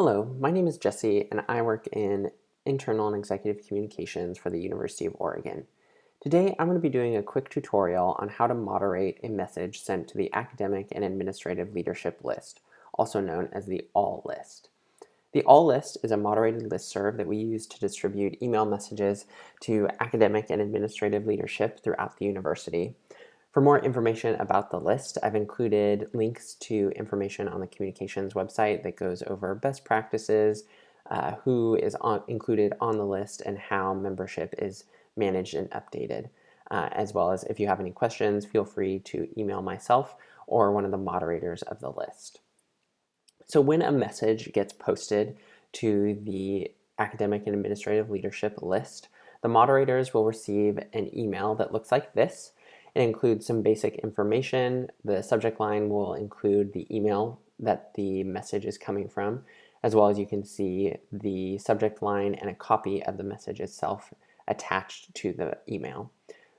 Hello, my name is Jesse and I work in internal and executive communications for the University of Oregon. Today I'm going to be doing a quick tutorial on how to moderate a message sent to the academic and administrative leadership list, also known as the AALList. The AALList is a moderated listserv that we use to distribute email messages to academic and administrative leadership throughout the university. For more information about the list, I've included links to information on the communications website that goes over best practices, who is included on the list, and how membership is managed and updated. As well as if you have any questions, feel free to email myself or one of the moderators of the list. So when a message gets posted to the academic and administrative leadership list, the moderators will receive an email that looks like this. It includes some basic information. The subject line will include the email that the message is coming from, as well as you can see the subject line and a copy of the message itself attached to the email.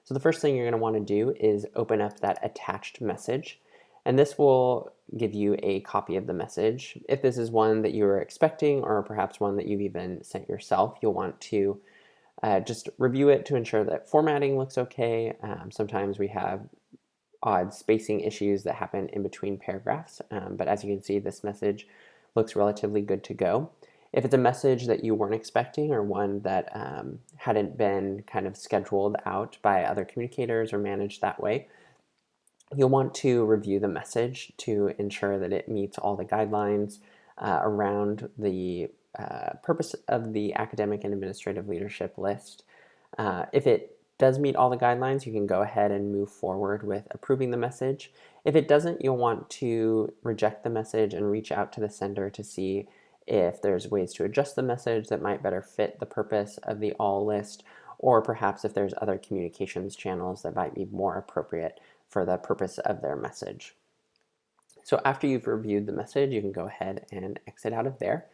So the first thing you're going to want to do is open up that attached message, and this will give you a copy of the message. If this is one that you were expecting, or perhaps one that you've even sent yourself, you'll want to just review it to ensure that formatting looks okay. Sometimes we have odd spacing issues that happen in between paragraphs, but as you can see, this message looks relatively good to go. If it's a message that you weren't expecting, or one that hadn't been kind of scheduled out by other communicators or managed that way, you'll want to review the message to ensure that it meets all the guidelines around the purpose of the academic and administrative leadership list. If it does meet all the guidelines, you can go ahead and move forward with approving the message. If it doesn't, you'll want to reject the message and reach out to the sender to see if there's ways to adjust the message that might better fit the purpose of the AALList, or perhaps if there's other communications channels that might be more appropriate for the purpose of their message. So after you've reviewed the message, you can go ahead and exit out of there.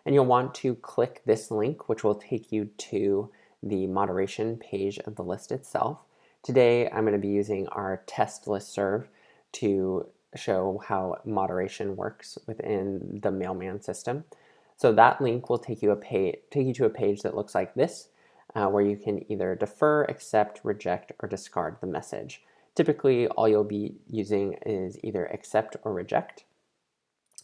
And you'll want to click this link, which will take you to the moderation page of the list itself. Today, I'm going to be using our test listserv to show how moderation works within the Mailman system. So that link will take you to a page that looks like this, where you can either defer, accept, reject, or discard the message. Typically, all you'll be using is either accept or reject.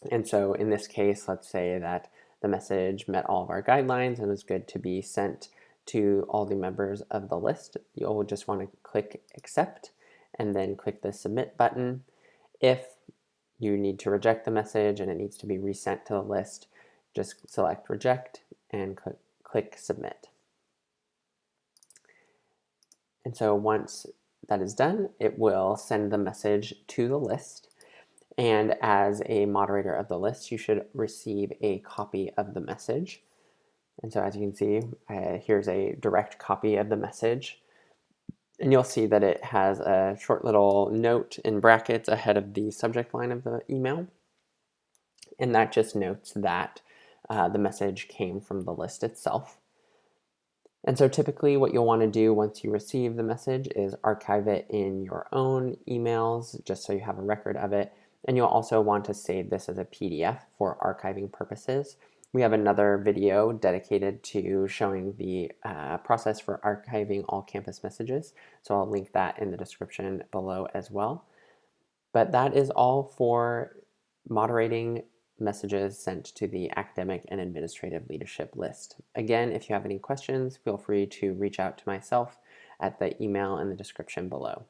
And so in this case, let's say that the message met all of our guidelines and was good to be sent to all the members of the list. You'll just want to click accept and then click the submit button. If you need to reject the message and it needs to be resent to the list, just select reject and click submit. And so once that is done, it will send the message to the list. And as a moderator of the list, you should receive a copy of the message. And so as you can see, here's a direct copy of the message. And you'll see that it has a short little note in brackets ahead of the subject line of the email. And that just notes that the message came from the list itself. And so typically what you'll want to do once you receive the message is archive it in your own emails, just so you have a record of it. And you'll also want to save this as a PDF for archiving purposes. We have another video dedicated to showing the process for archiving all campus messages, so I'll link that in the description below as well. But that is all for moderating messages sent to the academic and administrative leadership list. Again, if you have any questions, feel free to reach out to myself at the email in the description below.